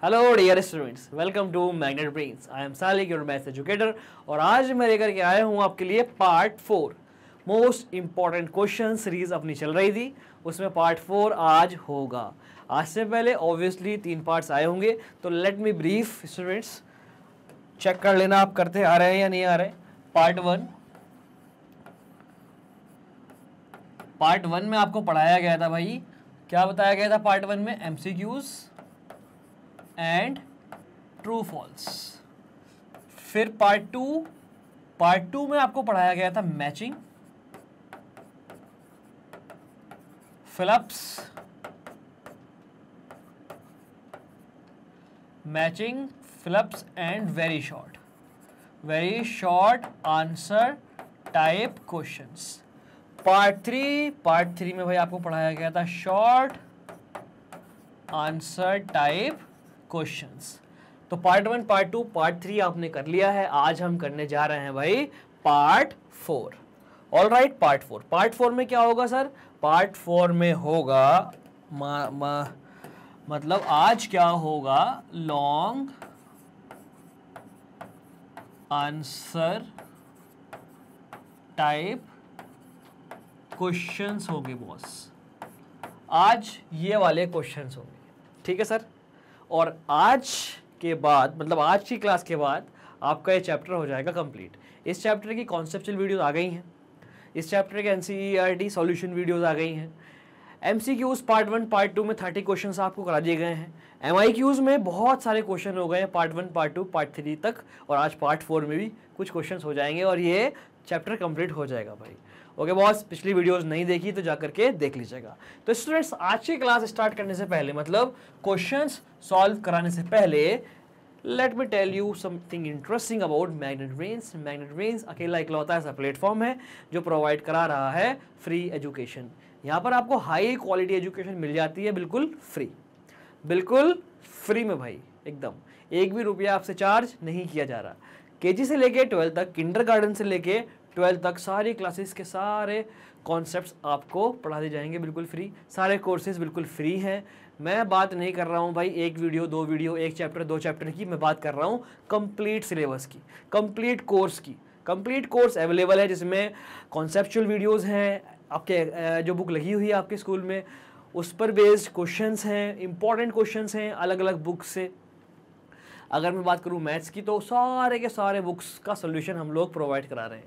Hello dear students, welcome to Magnet Brains. I am Salik, your maths educator. और आज मैं लेकर के आया हूँ आपके लिए part 4 most important question series अपनी चल रही थी, उसमें पार्ट 4 आज होगा। आज से पहले ऑब्वियसली 3 पार्ट्स आए होंगे, तो let me brief students, check कर लेना आप करते आ रहे हैं या नहीं आ रहे। पार्ट वन में आपको पढ़ाया गया था भाई, क्या बताया गया था पार्ट 1 में? MCQs and true false. फिर पार्ट टू में आपको पढ़ाया गया था matching, fill ups, and very short answer type questions. Part three में भाई आपको पढ़ाया गया था शॉर्ट आंसर टाइप क्वेश्चंस। तो पार्ट 1, पार्ट 2, पार्ट 3 आपने कर लिया है। आज हम करने जा रहे हैं भाई पार्ट 4। ऑल राइट, पार्ट 4 में क्या होगा सर? पार्ट 4 में होगा मतलब आज क्या होगा, लॉन्ग आंसर टाइप क्वेश्चंस होंगे बॉस। आज ये वाले क्वेश्चंस होंगे, ठीक है सर। और आज के बाद, मतलब आज की क्लास के बाद आपका ये चैप्टर हो जाएगा कंप्लीट। इस चैप्टर की कॉन्सेप्चुअल वीडियोस आ गई हैं, इस चैप्टर के एनसीईआरटी सॉल्यूशन वीडियोस आ गई हैं। एमसीक्यूज पार्ट 1 पार्ट 2 में 30 क्वेश्चंस आपको करा दिए गए हैं। एमआईक्यूज में बहुत सारे क्वेश्चन हो गए हैं पार्ट 1 पार्ट 2 पार्ट 3 तक, और आज पार्ट 4 में भी कुछ क्वेश्चंस हो जाएंगे और ये चैप्टर कंप्लीट हो जाएगा भाई। ओके बॉस, पिछली वीडियोस नहीं देखी तो जाकर के देख लीजिएगा। तो स्टूडेंट्स, आज की क्लास स्टार्ट करने से पहले, मतलब क्वेश्चंस सॉल्व कराने से पहले, let me tell you something interesting about Magnet Brains. Magnet Brains अकेला इकलौता ऐसा प्लेटफॉर्म है जो प्रोवाइड करा रहा है फ्री एजुकेशन। यहाँ पर आपको हाई क्वालिटी एजुकेशन मिल जाती है, बिल्कुल फ्री में भाई, एकदम एक भी रुपया आपसे चार्ज नहीं किया जा रहा। केजी से लेके 12 तक, किंडरगार्टन से लेके 12 तक सारी क्लासेस के सारे कॉन्सेप्ट्स आपको पढ़ा दिए जाएंगे बिल्कुल फ्री। सारे कोर्सेज बिल्कुल फ्री हैं। मैं बात नहीं कर रहा हूँ भाई एक वीडियो, 2 वीडियो, 1 चैप्टर, 2 चैप्टर की, मैं बात कर रहा हूँ कंप्लीट सिलेबस की, कंप्लीट कोर्स की। कंप्लीट कोर्स अवेलेबल है जिसमें कॉन्सेप्चुअल वीडियोज़ हैं, आपके जो बुक लगी हुई है आपके स्कूल में उस पर बेस्ड क्वेश्चंस हैं, इंपॉर्टेंट क्वेश्चंस हैं अलग अलग बुक से। अगर मैं बात करूँ मैथ्स की, तो सारे के सारे बुक्स का सोल्यूशन हम लोग प्रोवाइड करा रहे हैं।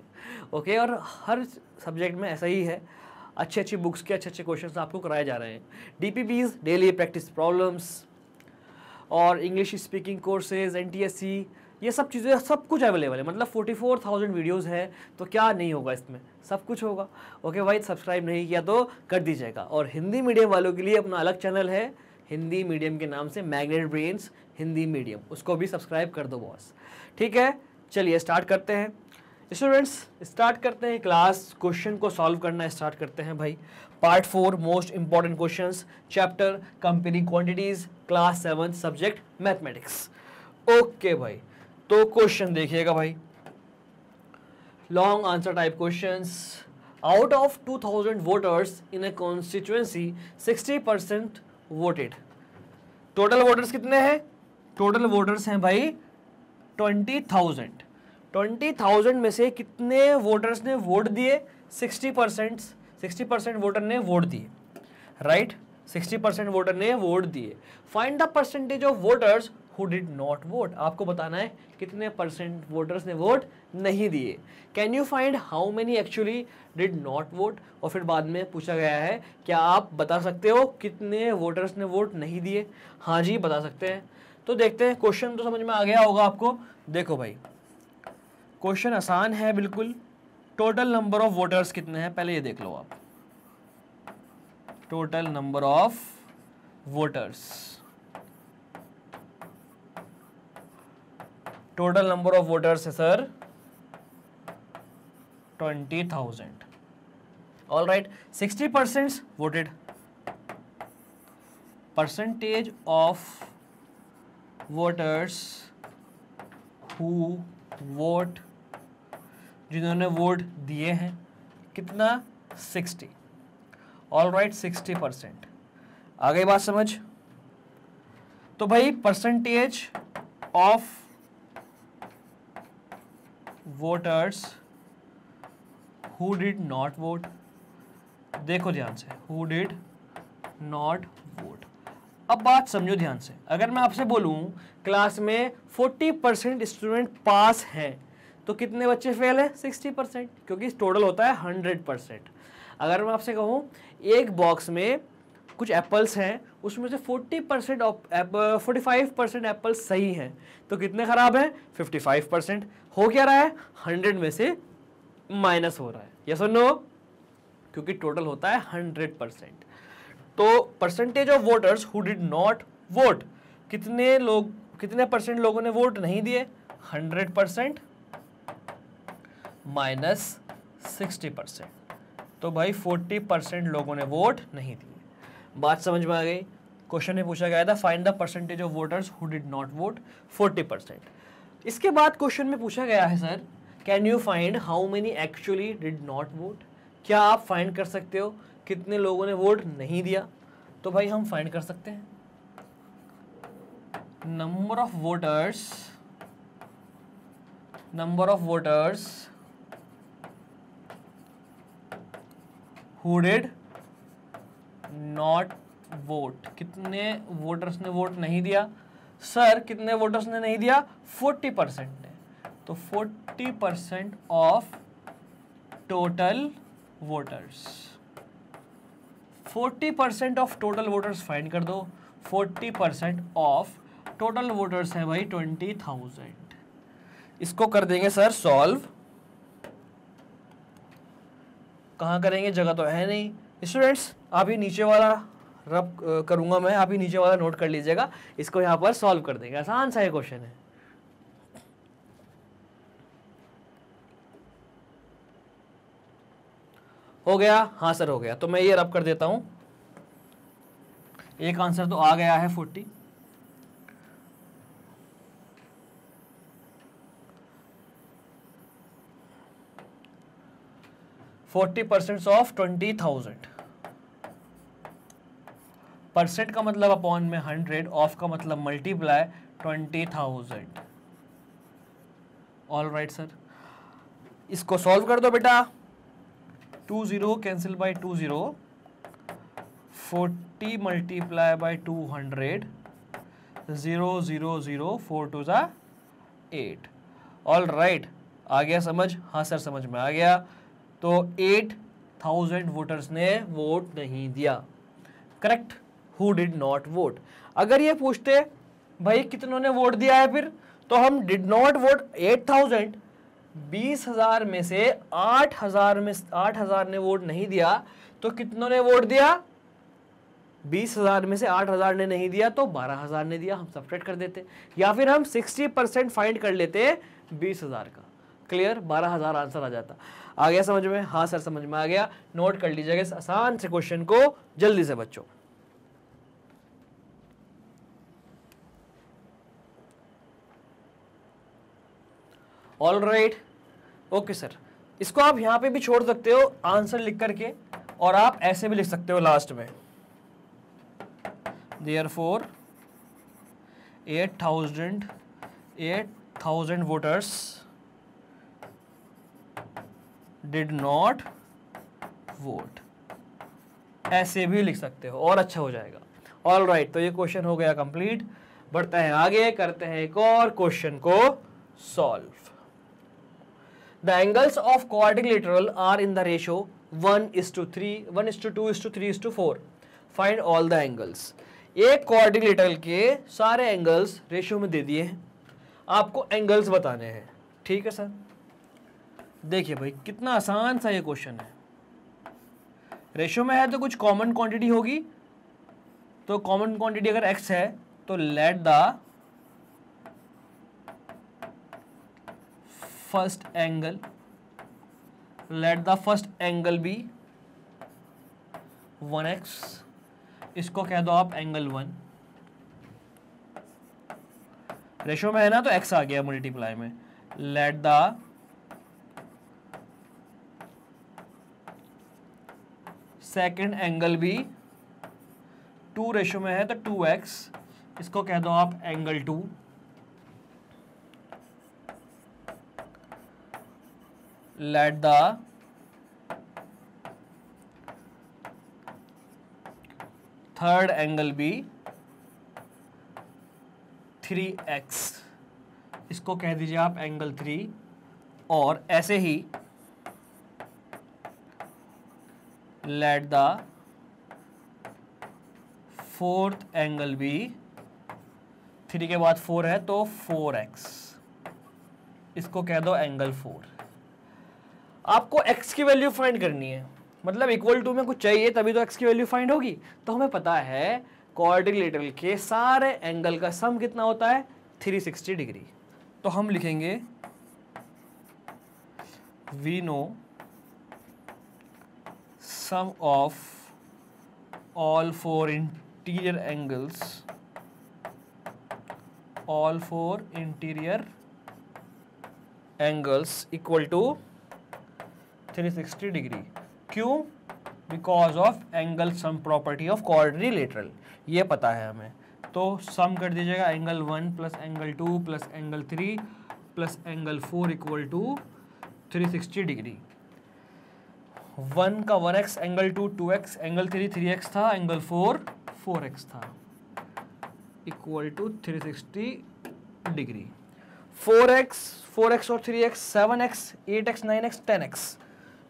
ओके, और हर सब्जेक्ट में ऐसा ही है, अच्छी बुक्स के अच्छे क्वेश्चंस आपको कराए जा रहे हैं। डीपीपीज, डेली प्रैक्टिस प्रॉब्लम्स, और इंग्लिश स्पीकिंग कोर्सेज, एनटीएससी, ये सब चीज़ें, सब कुछ अवेलेबल है। मतलब 44,000 वीडियोस है, तो क्या नहीं होगा इसमें, सब कुछ होगा। ओके भाई, सब्सक्राइब नहीं किया तो कर दीजिएगा। और हिंदी मीडियम वालों के लिए अपना अलग चैनल है, हिंदी मीडियम के नाम से मैग्नेट ब्रेन्स हिंदी मीडियम, उसको भी सब्सक्राइब कर दो बॉस। ठीक है, चलिए स्टार्ट करते हैं स्टूडेंट्स, स्टार्ट करते हैं क्लास। क्वेश्चन को सॉल्व करना स्टार्ट करते हैं भाई। Part 4 most important questions, chapter comparing quantities, class 7 subject mathematics. Okay भाई, तो क्वेश्चन देखिएगा भाई, long answer type questions. Out of 2000 voters in A constituency 60% voted. Total voters कितने हैं? टोटल वोटर्स हैं भाई 20,000। 20,000 में से कितने वोटर्स ने वोट दिए? 60% वोटर ने वोट दिए, राइट? 60% वोटर ने वोट दिए। Find the percentage of voters who did not vote. आपको बताना है कितने परसेंट वोटर्स ने वोट नहीं दिए। Can you find how many actually did not vote. और फिर बाद में पूछा गया है, क्या आप बता सकते हो कितने वोटर्स ने वोट नहीं दिए? हाँ जी, बता सकते हैं। तो देखते हैं, क्वेश्चन तो समझ में आ गया होगा आपको। देखो भाई, क्वेश्चन आसान है बिल्कुल। टोटल नंबर ऑफ वोटर्स कितने हैं, पहले ये देख लो आप। Total number of voters, total number of voters है sir 20,000। All right, 60% voted. Percentage of voters who vote, जिन्होंने वोट दिए हैं, कितना? 60। All right, 60%। आ गई बात समझ? तो भाई percentage of voters who did not vote, देखो ध्यान से, हु डिड नॉट वोट। अब बात समझो ध्यान से, अगर मैं आपसे बोलूं क्लास में 40% स्टूडेंट पास हैं तो कितने बच्चे फेल हैं? 60%, क्योंकि टोटल होता है 100%। अगर मैं आपसे कहूं एक बॉक्स में कुछ एप्पल्स हैं, उसमें से 45% एप्पल्स सही हैं, तो कितने खराब हैं? 55%। हो क्या रहा है? 100 में से माइनस हो रहा है, यस और नो? क्योंकि टोटल होता है 100%। तो percentage of voters who did not vote, कितने परसेंट लोगों ने वोट नहीं दिए? 100% माइनस 60%, तो भाई 40% लोगों ने वोट नहीं दिए। बात समझ में आ गई? क्वेश्चन में पूछा गया था find the percentage of voters who did not vote, 40%। इसके बाद क्वेश्चन में पूछा गया है sir can you find how many actually did not vote, क्या आप फाइंड कर सकते हो कितने लोगों ने वोट नहीं दिया? तो भाई हम फाइंड कर सकते हैं number of voters who did not vote, कितने वोटर्स ने वोट नहीं दिया? सर कितने वोटर्स ने नहीं दिया? 40% ने, तो 40% of total voters, 40% of total voters find कर दो। 40% ऑफ टोटल वोटर्स है भाई 20,000। इसको कर देंगे सर सॉल्व। कहाँ करेंगे, जगह तो है नहीं। स्टूडेंट्स आप ही नीचे वाला रब करूंगा मैं, आप ही नीचे वाला नोट कर लीजिएगा, इसको यहाँ पर सॉल्व कर देंगे। आसान सा ये क्वेश्चन है। हो गया? हाँ सर हो गया। तो मैं ये रब कर देता हूं, एक आंसर तो आ गया है 40। %40 ऑफ 20,000, परसेंट का मतलब अपॉन में 100, ऑफ का मतलब मल्टीप्लाई 20,000। ऑल राइट सर, इसको सॉल्व कर दो बेटा। 2 0 कैंसिल बाय 2 0, 40 मल्टीप्लाई बाय 200, 0 0 0, 4 2 जा 8। ऑल राइट, आ गया समझ? हाँ सर समझ में आ गया। तो 8,000 वोटर्स ने वोट नहीं दिया। Correct, who did not vote. अगर ये पूछते भाई कितनों ने वोट दिया है, फिर तो हम डिड नॉट वोट 8,000, 20,000 में से 8,000 ने वोट नहीं दिया, तो कितनों ने वोट दिया? 20,000 में से 8,000 ने नहीं दिया, तो 12,000 ने दिया। हम सब्ट्रैक्ट कर देते, या फिर हम 60% फाइंड कर लेते 20,000 का। क्लियर, 12,000 आंसर आ जाता। आ गया समझ में? हाँ सर समझ में आ गया। नोट कर लीजिएगा इस आसान से क्वेश्चन को जल्दी से बच्चों। All right, okay sir. इसको आप यहां पे भी छोड़ सकते हो आंसर लिख करके, और आप ऐसे भी लिख सकते हो लास्ट में, therefore 8,000 voters did not vote, ऐसे भी लिख सकते हो और अच्छा हो जाएगा। ऑल राइट, तो ये क्वेश्चन हो गया कंप्लीट। बढ़ते हैं आगे, करते हैं एक और क्वेश्चन को solve. The angles of quadrilateral are in the ratio 1:3, 1:2, 3:4। Find all the angles. एक क्वाड्रिलेटरल के सारे एंगल्स रेशियो में दे दिए हैं, आपको एंगल्स बताने हैं। ठीक है सर, देखिए भाई कितना आसान सा ये क्वेश्चन है। रेशियो में है तो कुछ कॉमन क्वांटिटी होगी, तो कॉमन क्वांटिटी अगर x है तो let the first angle be 1x, इसको कह दो आप एंगल 1। रेशियो में है ना, तो x आ गया मल्टीप्लाई में। लेट द सेकेंड एंगल भी 2 रेशियो में है तो 2x, इसको कह दो आप angle 2, let the third angle be 3x, इसको कह दीजिए आप एंगल 3, और ऐसे ही let the fourth angle be, 3 के बाद 4 है तो 4x, इसको कह दो एंगल 4। आपको x की वैल्यू फाइंड करनी है, मतलब इक्वल टू में कुछ चाहिए तभी तो x की वैल्यू फाइंड होगी। तो हमें पता है क्वाड्रिलेटरल के सारे एंगल का सम कितना होता है 360 डिग्री। तो हम लिखेंगे we know sum of all four interior angles equal to 360 degree. क्यों? Because of angle sum property of quadrilateral, ये पता है हमें। तो सम कर दीजिएगा angle 1 plus angle 2 plus angle 3 plus angle 4 equal to 360 degree. 1 का 1x, angle 2 2x, angle 3 3x था, एंगल 4 4x था, इक्वल टू 360 डिग्री। 4x और 3x 7x 8x 9x 10x,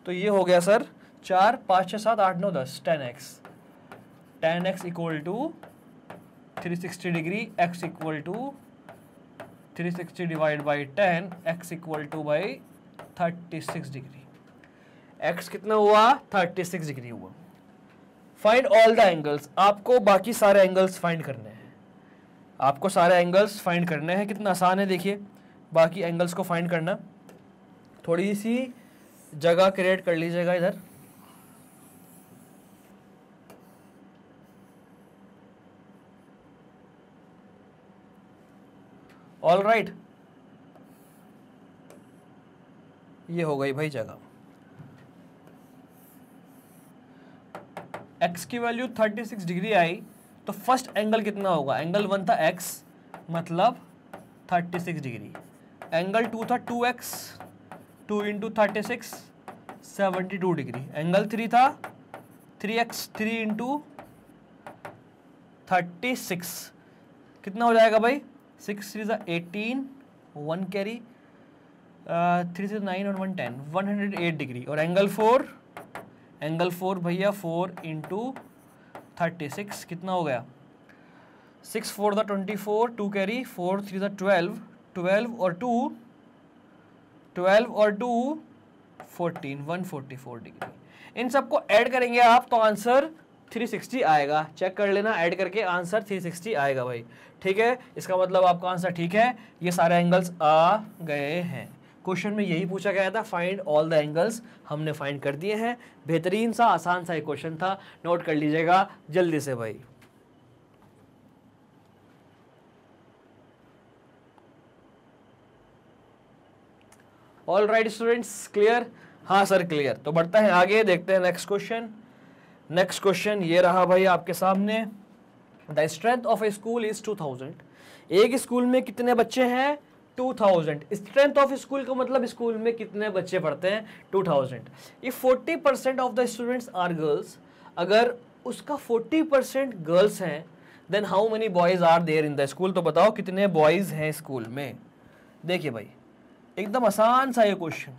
तो ये हो गया sir 4 5 6 7 8 9 10 10x equal to 360 degree, x equal to 360 divide by 10, x equal to by 36 degree. x कितना हुआ 36 degree हुआ। फाइंड ऑल द एंगल्स, आपको बाकी सारे एंगल्स फाइंड करने हैं, आपको सारे एंगल्स फाइंड करने हैं। कितना आसान है देखिए, बाकी एंगल्स को फाइंड करना। थोड़ी सी जगह क्रिएट कर लीजिएगा इधर। ऑल राइट, ये हो गई भाई जगह। x की वैल्यू 36 डिग्री आई तो फर्स्ट एंगल कितना होगा, एंगल 1 था x मतलब 36 डिग्री, एंगल 2 था 2x 2 इंटू 36 72 डिग्री, एंगल 3 था 3x 3 इंटू 36 कितना हो जाएगा भाई 6 3 18 1 कैरी 3 से 9 और 1 10 108 डिग्री, और एंगल 4 भैया 4 इंटू 36 कितना हो गया 6 4 द 24 2 कैरी 4 3 द 12 और 2 14 144 डिग्री। इन सबको ऐड करेंगे आप तो आंसर 360 आएगा। चेक कर लेना, ऐड करके आंसर 360 आएगा भाई। ठीक है, इसका मतलब आपका आंसर ठीक है, ये सारे एंगल्स आ गए हैं। क्वेश्चन में यही पूछा गया था, फाइंड ऑल द एंगल्स, हमने फाइंड कर दिए हैं। बेहतरीन सा आसान सा एक क्वेश्चन था, नोट कर लीजिएगा जल्दी से भाई। All right students, clear? हाँ सर क्लियर। तो बढ़ते हैं आगे, देखते हैं नेक्स्ट क्वेश्चन। नेक्स्ट क्वेश्चन ये रहा भाई आपके सामने। The strength of A school is 2000। एक स्कूल में कितने बच्चे हैं 2000। स्ट्रेंथ ऑफ स्कूल का मतलब स्कूल में कितने बच्चे पढ़ते हैं 2000। If 40% of the students are girls, अगर उसका 40% गर्ल्स हैं, then how many boys are there in the school. तो बताओ कितने बॉयज हैं स्कूल में। देखिए भाई एकदम आसान सा ये question.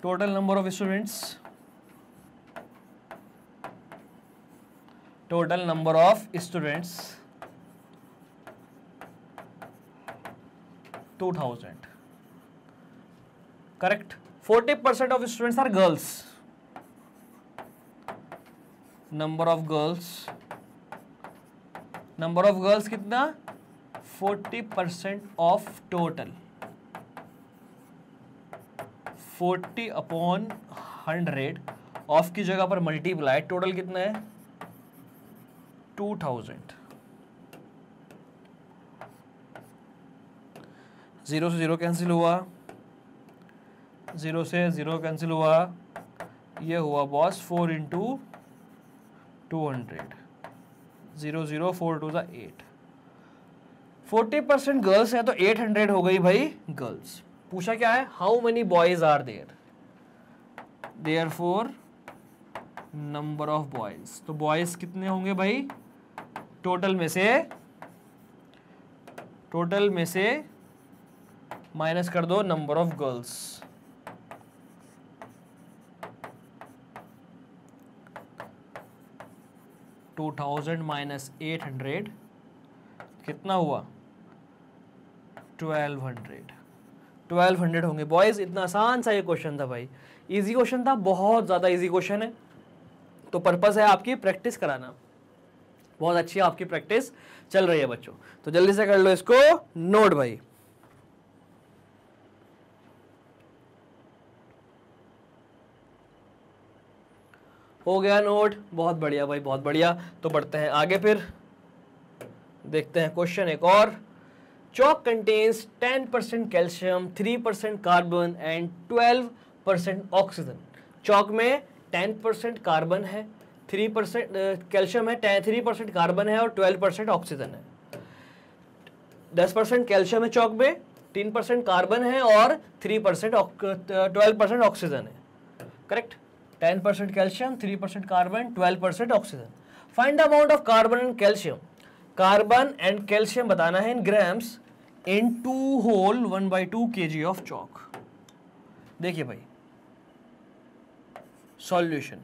Total number of students, total number of students 2000, correct। 40% of students are girls, number of girls कितना 40% of total, 40 upon 100 ऑफ की जगह पर मल्टीप्लाई, टोटल कितना है 2000। 0 से 0 कैंसिल हुआ, 0 से 0 कैंसिल हुआ, ये हुआ बॉस 4 इंटू 200, 0 0 4 2 8। 40% गर्ल्स है तो 800 हो गई भाई गर्ल्स। पूछा क्या है, how many boys are there, therefore number of boys. तो बॉयज कितने होंगे भाई, टोटल में से माइनस कर दो नंबर ऑफ गर्ल्स। -800 कितना हुआ, 1200 होंगे बॉयज। इतना आसान सा ये क्वेश्चन था भाई, इजी क्वेश्चन था, बहुत ज़्यादा इजी क्वेश्चन है। तो पर्पस है आपकी प्रैक्टिस कराना, बहुत अच्छी आपकी प्रैक्टिस चल रही है बच्चों, तो जल्दी से कर लो इसको नोट भाई। हो गया नोट, बहुत बढ़िया भाई, बहुत बढ़िया। तो बढ़ते हैं आगे, फिर देखते हैं क्वेश्चन एक और। Chalk contains 10% calcium, 3% carbon and 12% oxygen. Chalk में 10% कार्बन है, 3% कैल्शियम है, 3% कार्बन है और 12% ऑक्सीजन है। 10% कैल्शियम है चॉक में, 3% कार्बन है और 12% ऑक्सीजन है। Correct, 10% calcium, 3% carbon, 12% oxygen. Find the amount of carbon and calcium. Carbon and calcium बताना है in grams in 2 whole 1/2 kg of chalk. देखिए भाई सॉल्यूशन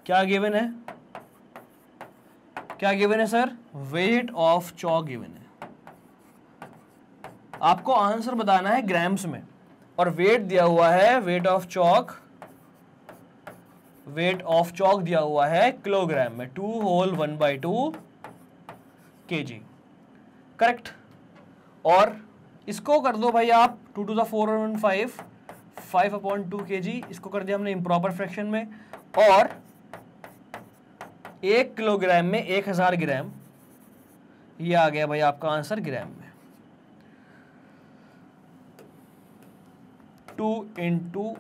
क्या गिवन है, क्या गिवन है sir, weight of chalk given है। आपको आंसर बताना है ग्राम्स में और वेट दिया हुआ है, वेट ऑफ चॉक दिया हुआ है किलोग्राम में, 2 होल 1/2 kg। करेक्ट, और इसको कर दो भाई आप 2 to the 4 और 5, 5/2 kg, इसको कर दिया हमने इम्प्रॉपर फ्रैक्शन में, और 1 किलोग्राम में 1000 ग्राम, ये आ गया भाई आपका आंसर ग्राम में। 2 ×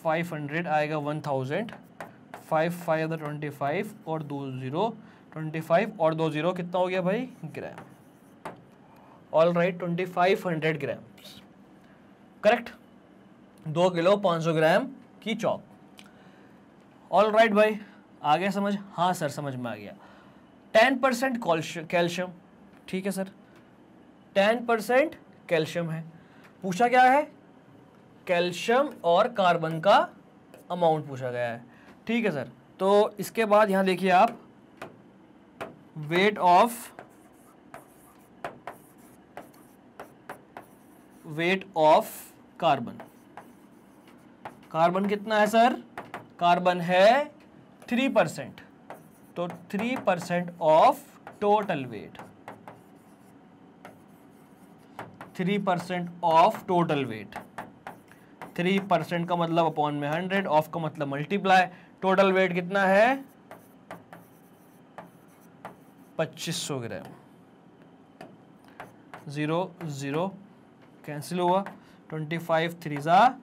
500 आएगा 1000, 5 5 25 और 2 0 25 और 2 0 कितना हो गया भाई gram. All right, 2500 grams. Correct, 2 kilo 500 gram की चॉक। ऑल राइट भाई, आ गया समझ, हाँ सर समझ में आ गया। 10% कैल्शियम, ठीक है सर, 10% कैल्शियम है। पूछा क्या है, कैल्शियम और कार्बन का अमाउंट पूछा गया है, ठीक है सर। तो इसके बाद यहां देखिए आप, वेट ऑफ कार्बन। कार्बन कितना है सर, कार्बन है 3%, तो 3% of total weight, 3% of total weight. 3% का मतलब अपॉन में 100, ऑफ का मतलब मल्टीप्लाई। टोटल वेट कितना है 2500 ग्राम। 0 0 कैंसिल हुआ, 25 3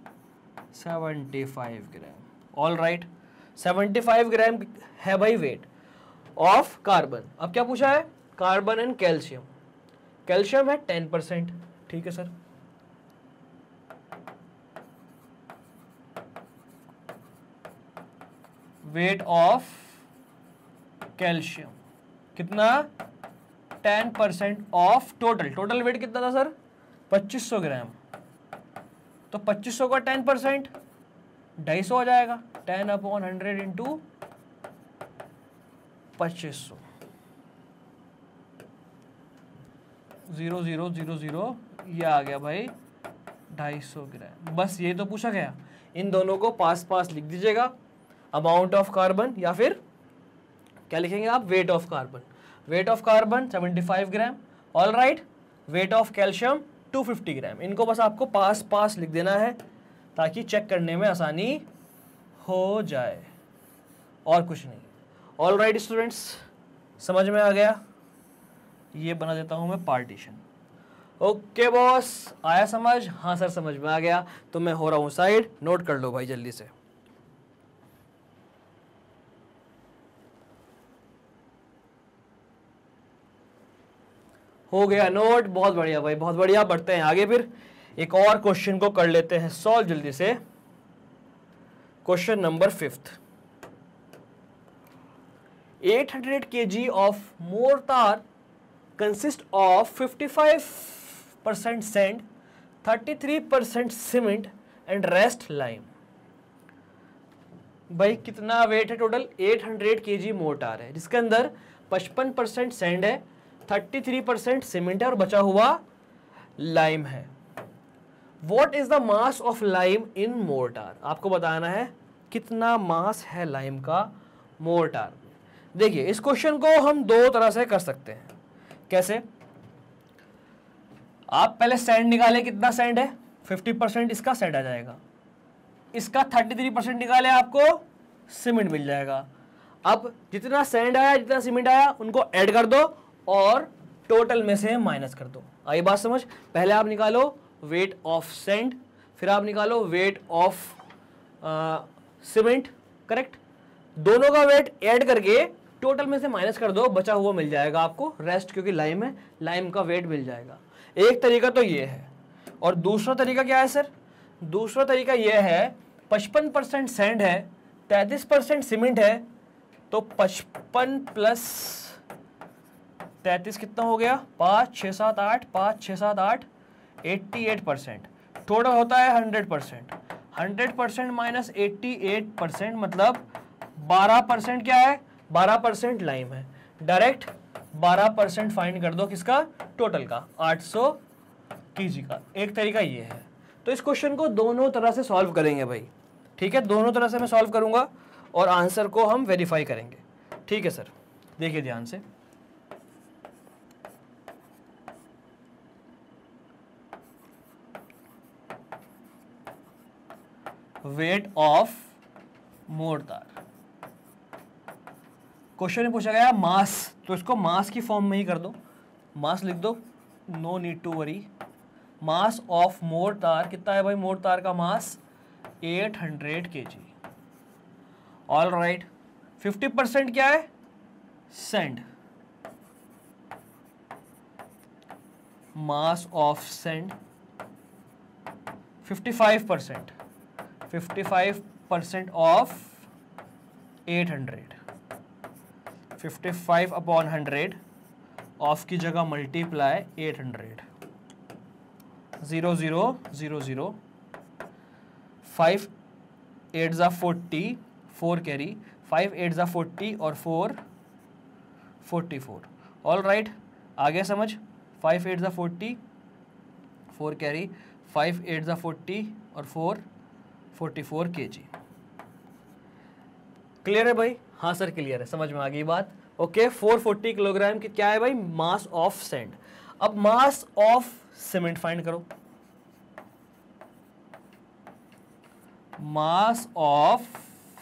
75 ग्राम। ऑल राइट, 75 ग्राम है भाई वेट ऑफ कार्बन। अब क्या पूछा है, कार्बन एंड कैल्शियम। कैल्शियम है 10%, ठीक है सर, वेट ऑफ कैल्शियम कितना, 10% ऑफ टोटल वेट कितना था सर 2500 ग्राम। तो 2500 का 10% 250 हो जाएगा, 10/100 इंटू 2500, 0 0 0 0, ये आ गया भाई 250 ग्राम। बस ये तो पूछा गया, इन दोनों को पास लिख दीजिएगा, अमाउंट ऑफ कार्बन या फिर क्या लिखेंगे आप, weight of carbon. Weight of carbon 75 gram, all right. Weight of calcium 250 ग्राम। इनको बस आपको पास लिख देना है ताकि चेक करने में आसानी हो जाए, और कुछ नहीं। ऑल राइट स्टूडेंट्स, समझ में आ गया, ये बना देता हूं मैं पार्टीशन। ओके बॉस, आया समझ, हाँ सर समझ में आ गया, तो मैं हो रहा हूं साइड, नोट कर लो भाई जल्दी से। हो गया नोट, बहुत बढ़िया भाई, बहुत बढ़िया। बढ़ते हैं आगे, फिर एक और क्वेश्चन को कर लेते हैं सॉल्व जल्दी से। Question number 5th, 800 kg of mortar consist of 55% sand, 33% cement and rest lime। भाई कितना वेट है टोटल? 800 kg मोर्टार है जिसके अंदर 55% सैंड है, 33% सीमेंट है और बचा हुआ लाइम है। What is the mass of lime in mortar? आपको बताना है कितना मास है लाइम का मोर्टार। देखिए इस क्वेश्चन को हम दो तरह से कर सकते हैं। कैसे? आप पहले सैंड निकाले, कितना सैंड है? 50% इसका सैंड आ जाएगा, इसका 33% निकाले, आपको सीमेंट मिल जाएगा। अब जितना सैंड आया जितना सीमेंट आया उनको ऐड कर दो और टोटल में से माइनस कर दो। आई बात समझ? पहले आप निकालो वेट ऑफ सैंड, फिर आप निकालो वेट ऑफ सीमेंट, करेक्ट? दोनों का वेट ऐड करके टोटल में से माइनस कर दो, बचा हुआ मिल जाएगा आपको रेस्ट, क्योंकि लाइम है, लाइम का वेट मिल जाएगा। एक तरीका तो ये है, और दूसरा तरीका क्या है सर? दूसरा तरीका ये है 55% सैंड है, 33% सीमेंट है, तो 55 प्लस 33 कितना हो गया? 5 6 7 8, 5 6 7 8, 88%। टोटल होता है 100%। 100% माइनस 88% मतलब 12% क्या है? 12% लाइम है। डायरेक्ट 12% फाइंड कर दो किसका? टोटल का, 800 kg का। एक तरीका ये है। तो इस क्वेश्चन को दोनों तरह से सॉल्व करेंगे भाई, ठीक है? दोनों तरह से मैं सॉल्व करूंगा और आंसर को हम वेरीफाई करेंगे, ठीक है सर? देखिए ध्यान से, वेट ऑफ मोर्टार। क्वेश्चन में पूछा गया मास, तो इसको मास की फॉर्म में ही कर दो, मास लिख दो, no need to worry. Mass of mortar कितना है भाई? मोर्टार का मास 800 kg। ऑल राइट, 50% क्या है? Sand. Mass of sand 55%, 55% of 800, 55 upon 100, of की जगह मल्टीप्लाई 800, 0 0 0 0, 5 8 ज़ा 40, 4 कैरी, 5 8 ज़ा 40 और 4 44। ऑल राइट, आगे समझ? 5 8 ज़ा 40, 4 कैरी, 5 8 ज़ा 40 और 4 44 kg। क्लियर है भाई? हाँ सर क्लियर है, समझ में आ गई बात। ओके, 440 किलोग्राम की क्या है भाई? मास ऑफ सैंड। अब मास ऑफ सीमेंट फाइंड करो। मास ऑफ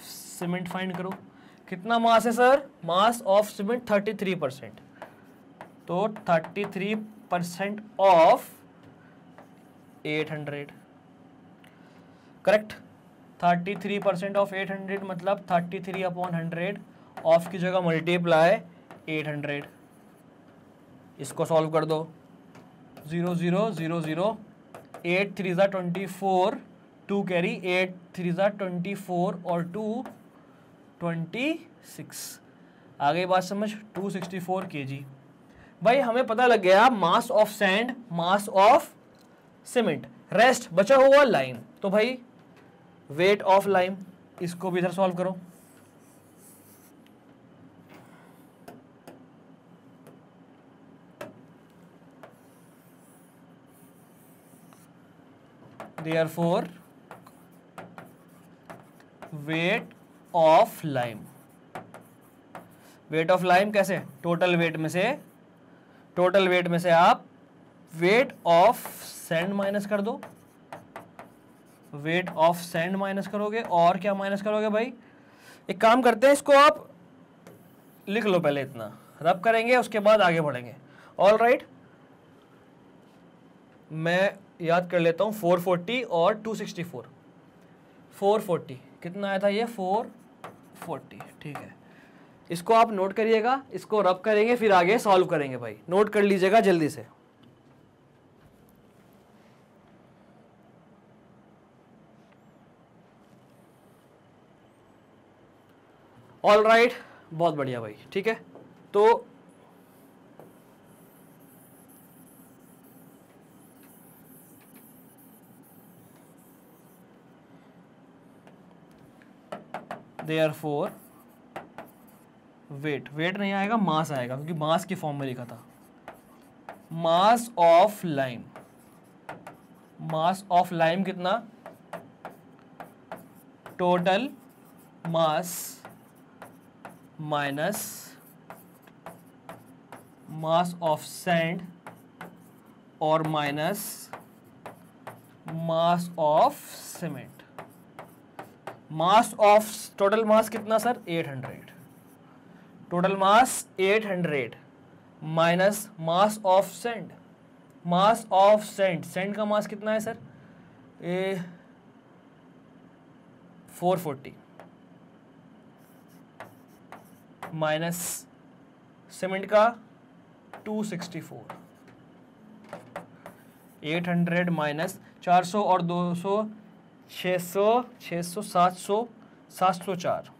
सीमेंट फाइंड करो। कितना मास है सर? मास ऑफ सीमेंट 33%, तो 33% ऑफ 800, करेक्ट? 33% ऑफ 800 मतलब 33 अपॉन 100, ऑफ की जगह मल्टीप्लाई 800। इसको सॉल्व कर दो, 0 0 0 0, 8 3 ज़ा 24, 2 कैरी, 8 3 ज़ा 24 और 2 26। आ गई बात समझ? 264 kg। भाई हमें पता लग गया मास of sand, mass of cement, rest बचा हुआ लाइम। तो भाई वेट ऑफ लाइम, इसको भी इधर सॉल्व करो। Therefore, weight of lime, weight of lime कैसे? टोटल वेट में से, टोटल वेट में से आप वेट ऑफ सैंड माइनस कर दो, वेट ऑफ सैंड माइनस करोगे, और क्या माइनस करोगे भाई? एक काम करते हैं, इसको आप लिख लो, पहले इतना रब करेंगे उसके बाद आगे बढ़ेंगे। ऑल राइट, मैं याद कर लेता हूँ, 440 और 264। 440 कितना आया था ये? 440, ठीक है। इसको आप नोट करिएगा, इसको रब करेंगे फिर आगे सॉल्व करेंगे भाई, नोट कर लीजिएगा जल्दी से। ऑल राइट, बहुत बढ़िया भाई, ठीक है। तो देयरफॉर वेट, वेट नहीं आएगा, मास आएगा, क्योंकि मास की फॉर्म में लिखा था। Mass of lime, mass of lime कितना, total mass minus mass of sand और minus mass of cement. Mass of, total mass कितना sir, 800, total mass 800 minus mass of sand, mass of sand, sand का mass कितना है sir, 440 minus cement का 264, 800 minus 400 और 200, 600, 600, 700, 704,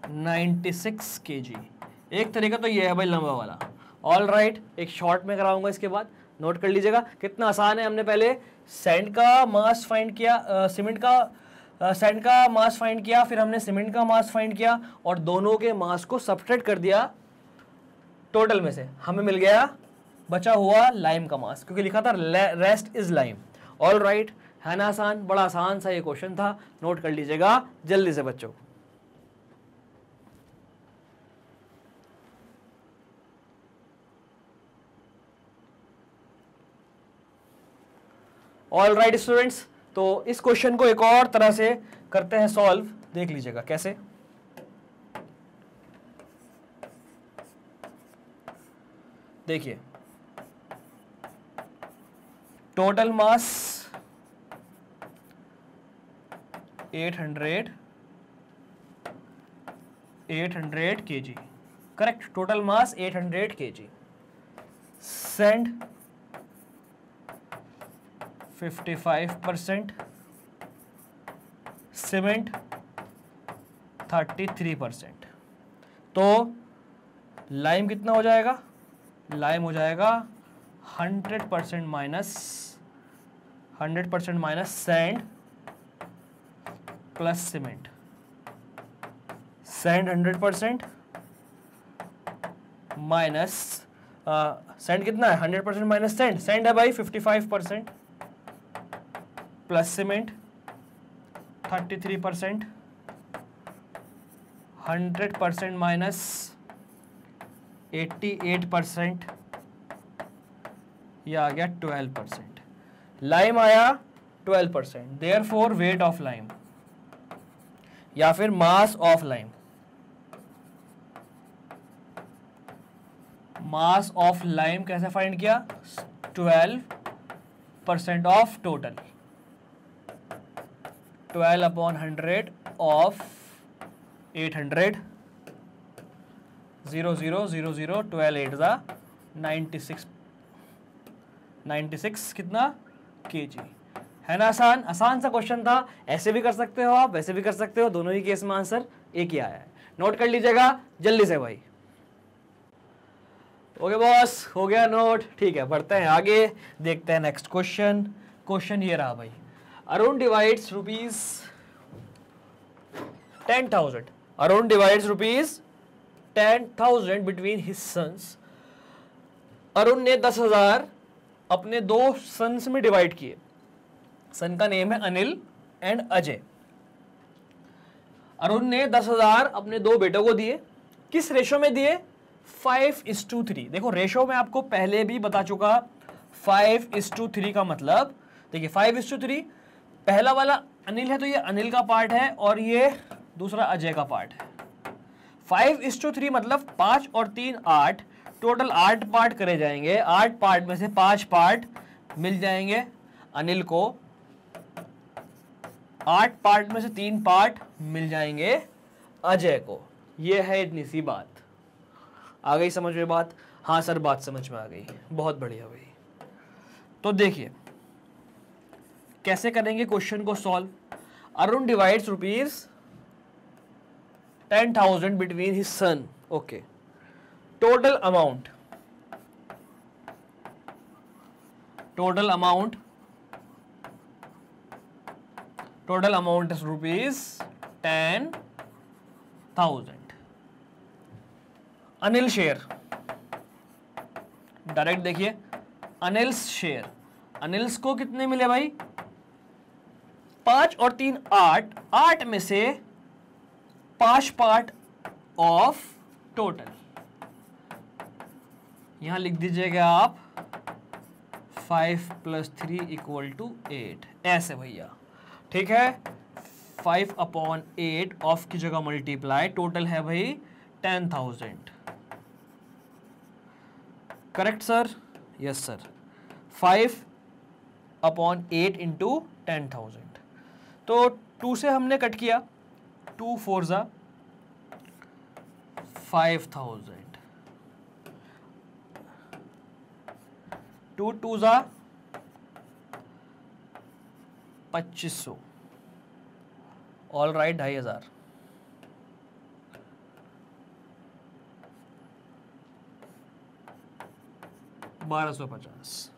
96 kg। एक तरीका तो ये है भाई लंबा वाला। ऑल राइट, एक शॉर्ट में कराऊंगा इसके बाद, नोट कर लीजिएगा कितना आसान है। हमने पहले सैंड का मास फाइंड किया, सीमेंट का सैंड का मास फाइंड किया, फिर हमने सीमेंट का मास फाइंड किया और दोनों के मास को सब्ट्रैक्ट कर दिया टोटल में से, हमें मिल गया बचा हुआ लाइम का मास, क्योंकि लिखा था rest is lime. All right, है ना आसान, बड़ा आसान सा ये क्वेश्चन था, नोट कर लीजिएगा जल्दी से बच्चों। ऑल राइट स्टूडेंट्स, तो इस क्वेश्चन को एक और तरह से करते हैं सॉल्व, देख लीजिएगा कैसे। देखिए, total mass 800 kg, correct, total mass 800 kg, sand 55%, cement 33%, तो लाइम कितना हो जाएगा, लाइम हो जाएगा 100% minus sand plus cement, sand 100% minus sand कितना है, 100% माइनस सैंड, सैंड है भाई 55% प्लस सीमेंट 33%, 100% माइनस 88%, यह आ गया 12%, लाइम आया 12%, देयरफॉर वेट ऑफ लाइम या फिर मास of lime, mass of lime कैसे फाइंड किया, 12% ऑफ टोटल, 12/100 ऑफ 800, 0 0 0 0, 12 8 जा 96 कितना kg, है ना आसान, आसान सा क्वेश्चन था। ऐसे भी कर सकते हो आप, वैसे भी कर सकते हो, दोनों ही केस में आंसर एक ही आया है, नोट कर लीजिएगा जल्दी से भाई। ओके बॉस, हो गया नोट, ठीक है, बढ़ते हैं आगे, देखते हैं नेक्स्ट क्वेश्चन। क्वेश्चन ये रहा भाई, Arun divides rupees 10,000, Arun divides rupees 10,000 between his sons. Arun ने 10,000 अपने दो सन्स में डिवाइड किए, सन का नेम है अनिल एंड अजय। अरुण ने 10,000 अपने दो बेटों को दिए, किस रेशो में दिए, 5:3। देखो रेशो में आपको पहले भी बता चुका, 5:3 का मतलब देखिए 5:3, पहला वाला अनिल है तो ये अनिल का पार्ट है और ये दूसरा अजय का पार्ट है। 5:3 मतलब 5 और 3 8, टोटल 8 पार्ट करे जाएंगे, 8 पार्ट में से 5 पार्ट मिल जाएंगे अनिल को, 8 पार्ट में से 3 पार्ट मिल जाएंगे अजय को। ये है इतनी सी बात। आ गई समझ में बात? हाँ सर बात समझ में आ गई, बहुत बढ़िया भाई। तो देखिए कैसे करेंगे क्वेश्चन को solve. Arun divides ₹10,000 between his son. Okay, total amount is ₹10,000। Anil share, direct देखिए अनिल्स शेयर। अनिल्स को कितने मिले भाई? 5 और 3 8, 8 में से 5 पार्ट ऑफ टोटल। यहां लिख दीजिएगा आप 5 + 3 = 8, ऐसे भैया, ठीक है। 5/8 ऑफ की जगह मल्टीप्लाई, टोटल है भाई 10,000। Correct sir? Yes sir. 5/8 × 10,000। तो 2 से हमने कट किया, 2 4 ज़ा 5,000, 2 2 ज़ा 2500, ऑल राइट 2,500। ₹1,250,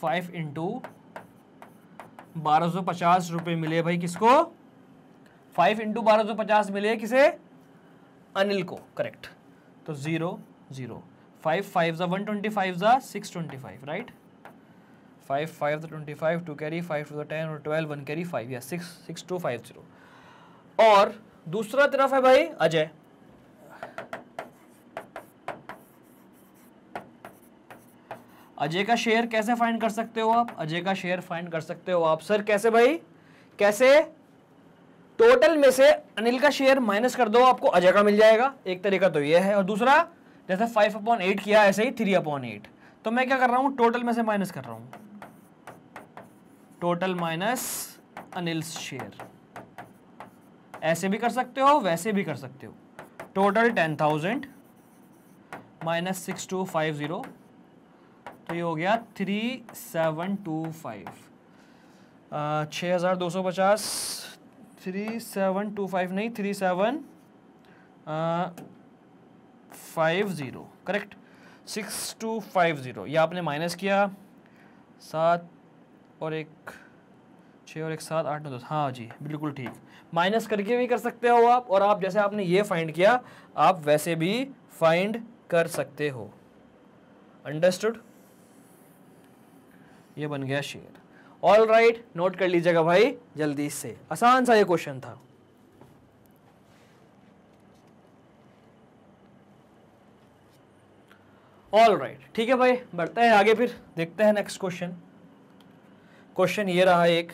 5 × 1,250 रुपए मिले भाई किसको? 5 × 1,250 मिले किसे? अनिल को। करेक्ट। तो 0 0, 5 5 ज़ा 125 ज़ा 625, राइट। 5 5 ज़ा 25, 2 कैरी, 5 2 ज़ा 10 और 12, 1 कैरी 5, या 66250। और दूसरा तरफ है भाई अजय। अजय का शेयर कैसे फाइंड कर सकते हो आप? अजय का शेयर फाइंड कर सकते हो आप सर कैसे भाई? कैसे? टोटल में से अनिल का शेयर माइनस कर दो, आपको अजय का मिल जाएगा। एक तरीका तो ये है, और दूसरा जैसे 5/8 किया ऐसे ही 3/8। तो मैं क्या कर रहा हूं? टोटल में से माइनस कर रहा हूं, टोटल माइनस अनिल्स शेयर। ऐसे भी कर सकते हो, वैसे भी कर सकते हो। टोटल 10,000 माइनस 6250, तो ये हो गया 3725। 6,250, 3725 नहीं, 3750, करेक्ट। 6250, ये आपने माइनस किया, 7 और 1 6 और 1 7 8 9 10, हाँ जी बिल्कुल ठीक। माइनस करके भी कर सकते हो आप, और आप जैसे आपने ये फाइंड किया आप वैसे भी फाइंड कर सकते हो। अंडरस्टूड? ये बन गया शेयर। ऑल राइट, नोट कर लीजिएगा भाई जल्दी से, आसान सा ये क्वेश्चन था। ऑल राइट, ठीक है भाई, बढ़ते हैं आगे, फिर देखते हैं नेक्स्ट क्वेश्चन। क्वेश्चन ये रहा एक,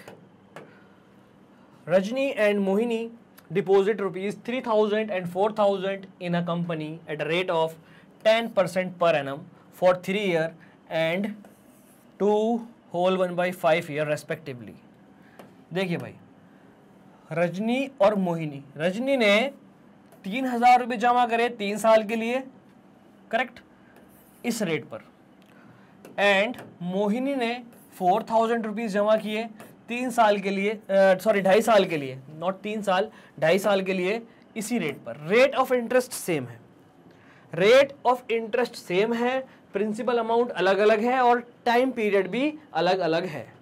Rajni and Mohini deposit ₹3,000 and 4,000 in a company at a rate of 10% per annum for 3 years and 2/1/5 years respectively। देखिए भाई, रजनी और मोहिनी, रजनी ने 3,000 रुपये जमा करे 3 साल के लिए, करेक्ट, इस रेट पर, एंड मोहिनी ने 4,000 रुपीज जमा किए 3 साल के लिए, सॉरी 2.5 साल के लिए, नॉट 3 साल, 2.5 साल के लिए इसी रेट पर। रेट ऑफ इंटरेस्ट सेम है, रेट ऑफ इंटरेस्ट सेम है, प्रिंसिपल अमाउंट अलग अलग है और टाइम पीरियड भी अलग अलग है।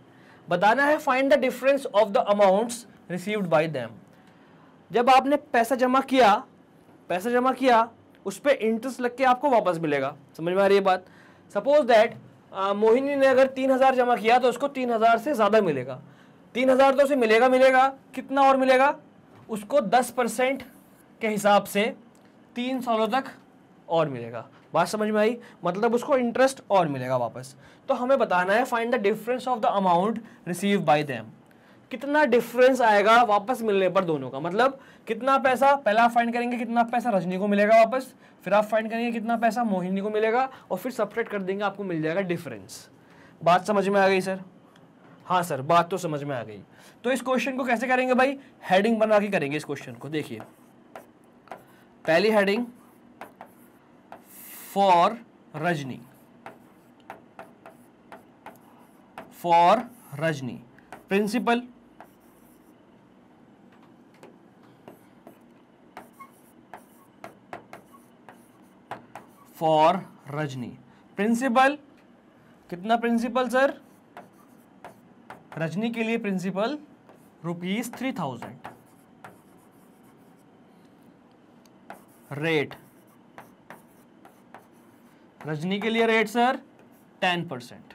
बताना है find the difference of the amounts received by them. जब आपने पैसा जमा किया उस पर इंटरेस्ट लग के आपको वापस मिलेगा। समझ में आ रही है बात? सपोज दैट मोहिनी ने अगर 3,000 जमा किया तो उसको 3,000 से ज़्यादा मिलेगा। 3,000 तो उसे मिलेगा, कितना और मिलेगा उसको? 10% के हिसाब से 3 सालों तक और मिलेगा। बात समझ में आई? मतलब उसको इंटरेस्ट और मिलेगा वापस। तो हमें बताना है find the difference of the amount receive by them. कितना डिफरेंस आएगा वापस मिलने पर दोनों का, मतलब कितना पैसा, पहला आप फाइंड करेंगे कितना पैसा रजनी को मिलेगा वापस, फिर आप फाइंड करेंगे कितना पैसा मोहिनी को मिलेगा, और फिर सब्ट्रैक्ट कर देंगे, आपको मिल जाएगा डिफरेंस। बात समझ में आ गई सर? हाँ सर, बात तो समझ में आ गई। तो इस क्वेश्चन को कैसे करेंगे भाई, हेडिंग बना के करेंगे इस क्वेश्चन को। देखिए पहली heading for Rajni, for Rajni principal, for Rajni principal, कितना प्रिंसिपल सर, रजनी के लिए प्रिंसिपल ₹3000, रेट, रजनी के लिए रेट सर 10%,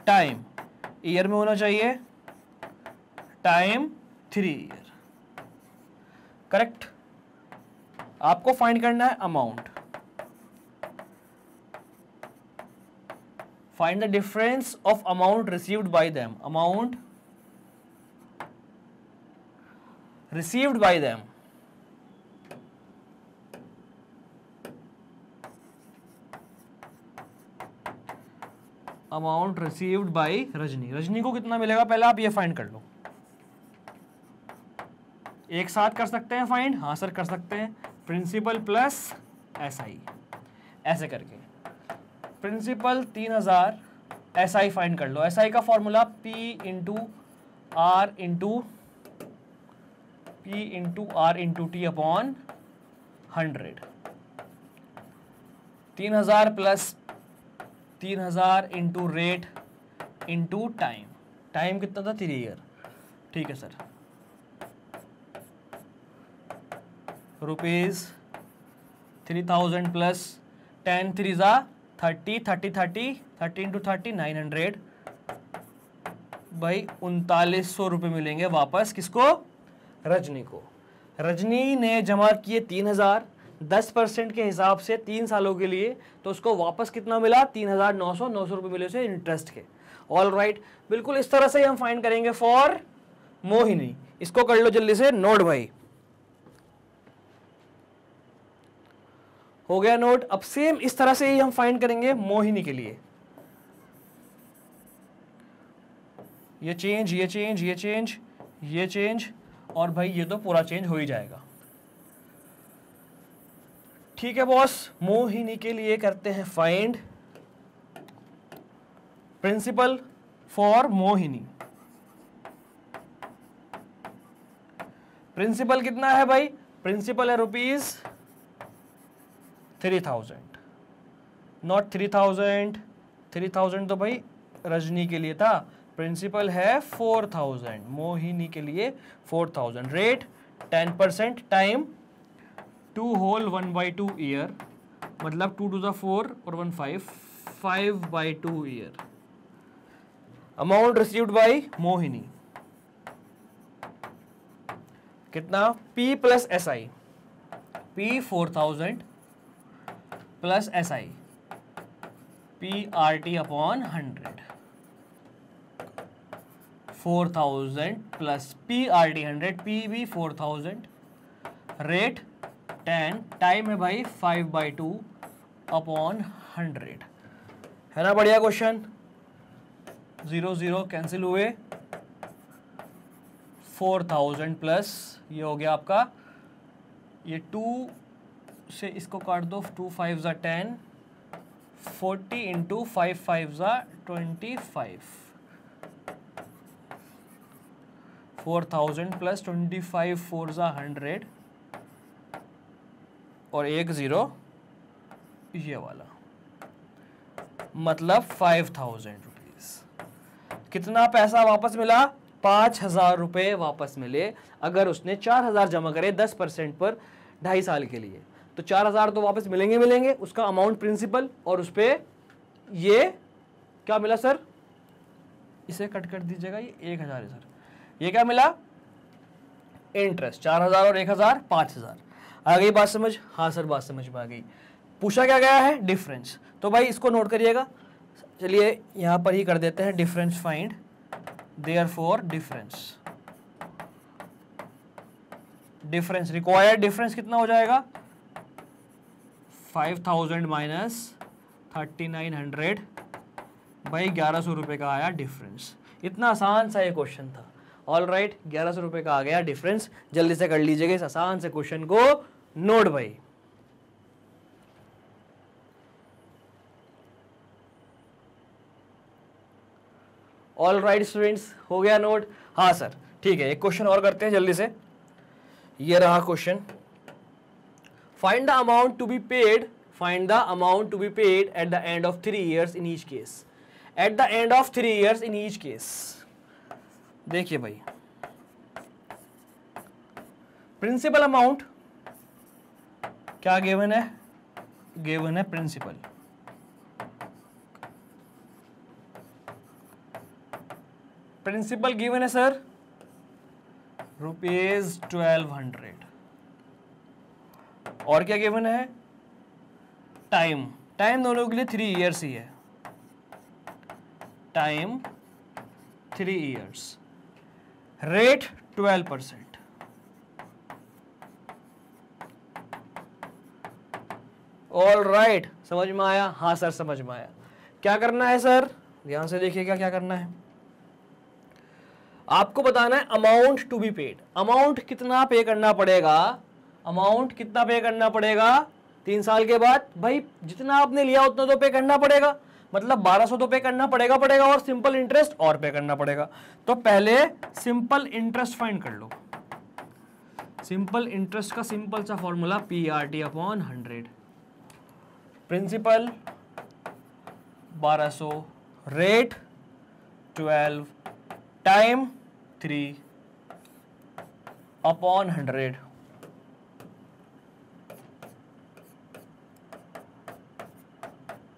टाइम ईयर में होना चाहिए, टाइम 3 ईयर, करेक्ट। आपको फाइंड करना है amount, find the difference of amount received by them, amount received by them, amount received by Rajni, Rajni को कितना मिलेगा पहले आप ये फाइंड कर लो। एक साथ कर सकते हैं फाइंड, हाँ सर कर सकते हैं, प्रिंसिपल प्लस एसआई, ऐसे करके प्रिंसिपल 3000, एसआई फाइंड कर लो। एसआई का formula P into R into T upon 100, 3000 plus 3000 into rate into time, time कितना था 3 ईयर, ठीक है सर, ₹3000 प्लस 10 3 30 30 30 30 इंटू 30 900, भाई 3900 रुपये मिलेंगे वापस किसको, रजनी को। रजनी ने जमा किए 3000, 10% के हिसाब से 3 सालों के लिए, तो उसको वापस कितना मिला 3900 रुपये मिले उसे इंटरेस्ट के। ऑल राइट, बिल्कुल इस तरह से हम फाइंड करेंगे फॉर मोहिनी। इसको कर लो जल्दी से नोट भाई, हो गया नोट। अब सेम इस तरह से ही हम फाइंड करेंगे मोहिनी के लिए, ये चेंज ये चेंज ये चेंज ये चेंज, और भाई ये तो पूरा चेंज हो ही जाएगा। ठीक है बॉस, मोहिनी के लिए करते हैं find principal for Mohini. Principal कितना है भाई, प्रिंसिपल है ₹3000, नॉट 3000, 3000 तो भाई रजनी के लिए था, प्रिंसिपल है 4000, मोहिनी के लिए 4000, रेट 10%, टाइम 2 होल 1/2 ईयर, मतलब 2 to the 4 और 1 5/2 year. Amount received by Mohini कितना, P plus SI, P 4000 plus SI, PRT upon 100, 4000 plus PRT 100, PV 4000, rate 10, time है भाई 5/2 अपॉन 100, है ना बढ़िया क्वेश्चन। 0 0 कैंसिल हुए, 4000 प्लस ये हो गया आपका, ये 2 से इसको काट दो, 2 5 ज़ा 10, 40 इंटू 5 5 ज़ा 25, 4000 प्लस 25 4 ज़ा 100, और 1 0 ये वाला, मतलब 5000 रुपीज। कितना पैसा वापस मिला, 5000 रुपये वापस मिले। अगर उसने 4000 जमा करे 10% पर 2.5 साल के लिए, तो 4000 तो वापस मिलेंगे, उसका अमाउंट प्रिंसिपल, और उस पर ये क्या मिला सर, इसे कट कर दीजिएगा, ये 1000 है सर, ये क्या मिला इंटरेस्ट, 4000 और 1000 5000। आ गई बात समझ, हाँ सर बात समझ में आ गई। पूछा क्या गया है, डिफरेंस, तो भाई इसको नोट करिएगा। चलिए यहाँ पर ही कर देते हैं, difference find, therefore difference required difference कितना हो जाएगा, 5000 माइनस 3900 भाई 1100 रुपये का आया डिफरेंस। इतना आसान सा ये क्वेश्चन था। ऑल राइट, 1100 रुपये का आ गया डिफरेंस। जल्दी से कर लीजिएगा इस आसान से क्वेश्चन को नोट भाई। ऑल राइट स्टूडेंट्स, हो गया नोट? हाँ सर, ठीक है, एक क्वेश्चन और करते हैं जल्दी से। ये रहा question. Find the amount to be paid, find the amount to be paid at the end of 3 years in each case. At the end of 3 years in each case. देखिए भाई, प्रिंसिपल अमाउंट क्या given है? Given है principal. Principal given है sir ₹1200। और क्या given है? Time. Time दोनों के लिए 3 years ही है। Time 3 years। Rate 12%। All right, समझ में आया? हाँ सर समझ में आया। क्या करना है सर? ध्यान से देखिएगा क्या करना है। आपको बताना है amount to be paid. Amount कितना पे करना पड़ेगा? अमाउंट कितना पे करना पड़ेगा 3 साल के बाद? भाई जितना आपने लिया उतना तो पे करना पड़ेगा, मतलब 1200 तो पे करना पड़ेगा और सिंपल इंटरेस्ट और पे करना पड़ेगा। तो पहले सिंपल इंटरेस्ट फाइंड कर लो। सिंपल इंटरेस्ट का सिंपल सा formula PRT/100। Principal 1200, rate 12, time 3/100।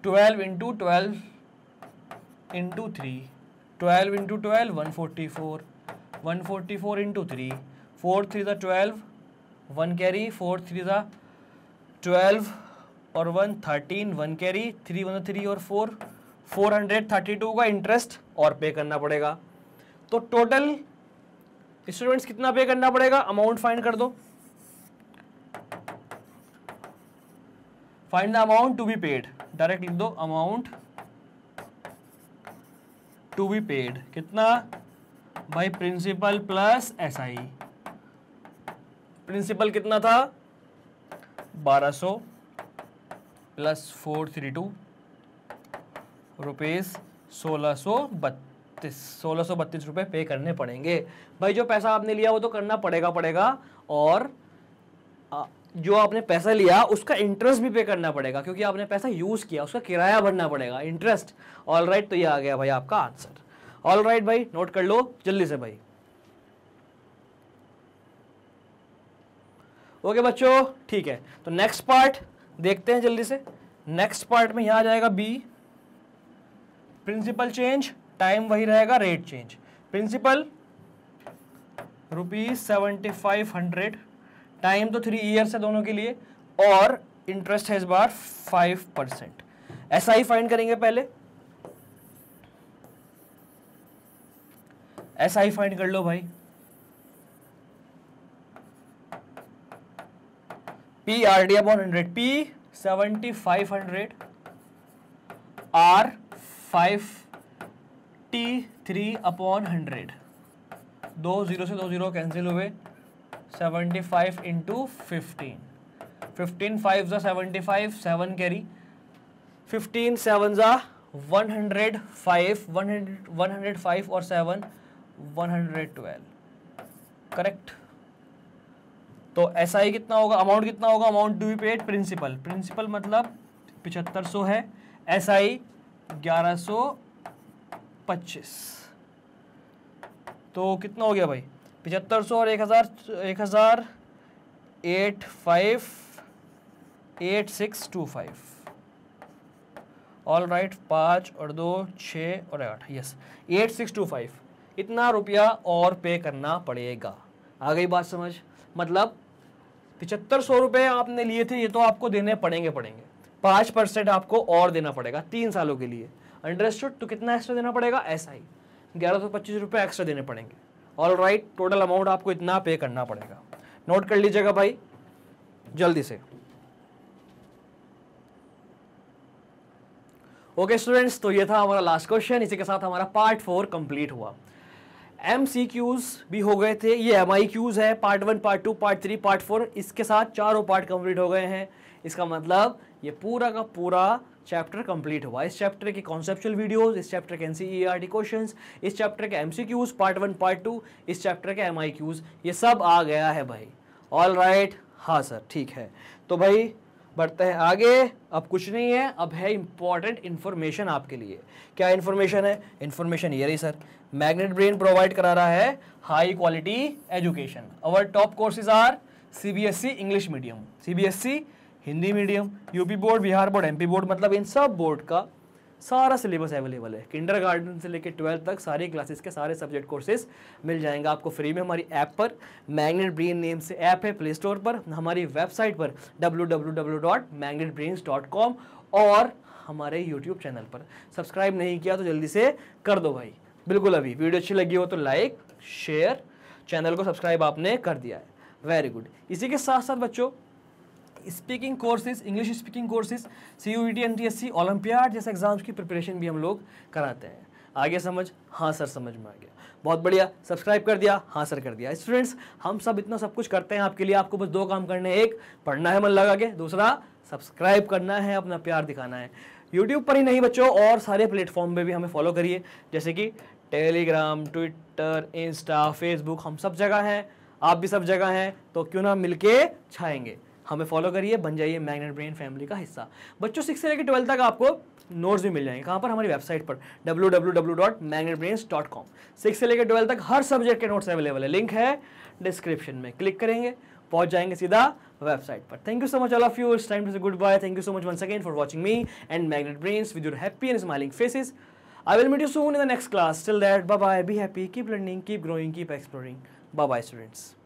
12 into 12 into 3, 12 into 12 144, 144 into 3, 4 3 the 12, 1 carry, 4 3 the 12 और 1 13, 1 कैरी, 3 1 3 और 4, 432 का इंटरेस्ट और पे करना पड़ेगा। तो टोटल स्टूडेंट्स कितना पे करना पड़ेगा? अमाउंट फाइंड कर दो। Find the amount to be paid, direct लिख दो अमाउंट टू बी पेड। कितना भाई? Principal plus SI। प्रिंसिपल कितना था? 1200 प्लस 432 रुपीज 1632 रुपए पे करने पड़ेंगे। भाई जो पैसा आपने लिया वो तो करना पड़ेगा और जो आपने पैसा लिया उसका इंटरेस्ट भी पे करना पड़ेगा, क्योंकि आपने पैसा यूज किया, उसका किराया भरना पड़ेगा, इंटरेस्ट। ऑल राइट, तो ये आ गया भाई आपका आंसर। ऑल राइट भाई, नोट कर लो जल्दी से भाई। ओके बच्चों, ठीक है, तो नेक्स्ट पार्ट देखते हैं जल्दी से। नेक्स्ट पार्ट में यहां आ जाएगा B, प्रिंसिपल चेंज, टाइम वही रहेगा, रेट चेंज। प्रिंसिपल ₹7500, टाइम तो 3 years है दोनों के लिए, और इंटरेस्ट है इस बार 5%। SI फाइंड करेंगे पहले। SI फाइंड कर लो भाई। PRT/100, P 7500, R 5T3/100। 2 0 से 2 0 कैंसिल हुए। 75 इंटू 15, 15 5 जा 75, 7 कैरी, 15 7 जा 105, 105 और 7 112, करेक्ट। तो SI कितना होगा? अमाउंट कितना होगा? Amount to be paid principal, principal मतलब 7500 है, SI 1125। तो कितना हो गया भाई? 7500 और 1000 8625। ऑल राइट, 5 और 2 6 और 8, यस 8625। इतना रुपया और पे करना पड़ेगा। आ गई बात समझ? मतलब 7500 रुपये आपने लिए थे, ये तो आपको देने पड़ेंगे 5% आपको और देना पड़ेगा 3 सालों के लिए। अंडरस्टूड? तो कितना एक्स्ट्रा देना पड़ेगा? SI 1125 रुपये एक्स्ट्रा देने पड़ेंगे। ऑल राइट, टोटल अमाउंट आपको इतना पे करना पड़ेगा। नोट कर लीजिएगा भाई जल्दी से। ओके स्टूडेंट्स, तो ये था हमारा लास्ट क्वेश्चन। इसी के साथ हमारा पार्ट 4 कंप्लीट हुआ। MCQs भी हो गए थे, ये MIQs है, पार्ट 1, पार्ट 2, पार्ट 3, पार्ट 4, इसके साथ चारों पार्ट कंप्लीट हो गए हैं। इसका मतलब ये पूरा का पूरा चैप्टर कंप्लीट हुआ। इस चैप्टर के कॉन्सेप्चुअल वीडियोस, इस चैप्टर के NCERT क्वेश्चंस, इस चैप्टर के MCQs पार्ट 1, पार्ट 2, इस चैप्टर के MIQs, ये सब आ गया है भाई। ऑल राइट, हाँ सर, ठीक है। तो भाई बढ़ते हैं आगे। अब कुछ नहीं है, अब है इंपॉर्टेंट इन्फॉर्मेशन आपके लिए। क्या इन्फॉर्मेशन है? इन्फॉर्मेशन ये रही सर, मैग्नेट ब्रेन प्रोवाइड करा रहा है high quality education. Our top courses are CBSE English medium, CBSE Hindi medium, UP board, Bihar board, MP board, मतलब इन सब बोर्ड का सारा सिलेबस अवेलेबल है। किंडरगार्टन से लेकर 12th तक सारी क्लासेस के सारे सब्जेक्ट कोर्सेज मिल जाएंगे आपको फ्री में हमारी ऐप पर। मैग्नेट ब्रेन नेम से ऐप है प्ले स्टोर पर, हमारी वेबसाइट पर www.magnetbrains.com और हमारे यूट्यूब चैनल पर। सब्सक्राइब नहीं किया तो जल्दी से कर दो भाई, बिल्कुल अभी। वीडियो अच्छी लगी हो तो लाइक शेयर, चैनल को सब्सक्राइब आपने कर दिया है, वेरी गुड। इसी के साथ साथ बच्चों speaking courses, English speaking courses, CUET NTSC olympiad जैसे एग्जाम्स की प्रिपरेशन भी हम लोग कराते हैं। आगे समझ? हाँ सर समझ में आ गया, बहुत बढ़िया। सब्सक्राइब कर दिया? हाँ सर कर दिया। स्टूडेंट्स हम सब इतना सब कुछ करते हैं आपके लिए, आपको बस 2 काम करने हैं, एक पढ़ना है मन लगा के, दूसरा सब्सक्राइब करना है, अपना प्यार दिखाना है। यूट्यूब पर ही नहीं बच्चों, और सारे प्लेटफॉर्म पे भी हमें फॉलो करिए, जैसे कि टेलीग्राम, ट्विटर, इंस्टा, फेसबुक, हम सब जगह हैं, आप भी सब जगह हैं, तो क्यों ना मिलके छाएंगे। हमें फॉलो करिए, बन जाइए मैग्नेट ब्रेन फैमिली का हिस्सा। बच्चों 6 से लेकर 12 तक आपको नोट्स भी मिल जाएंगे। कहाँ पर? हमारी वेबसाइट पर www.magnetbrains.com। 6 से लेकर 12 तक हर सब्जेक्ट के नोट्स अवेलेबल है, लिंक है डिस्क्रिप्शन में, क्लिक करेंगे पहुंच जाएंगे सीधा वेबसाइट पर। Thank you so much all of you, it's time to say goodbye. Thank you so much once again for watching me and magnet brains with your happy and smiling faces. I will meet you soon in the next class. Till that, bye bye, be happy, keep learning, keep growing, keep exploring. Bye bye students.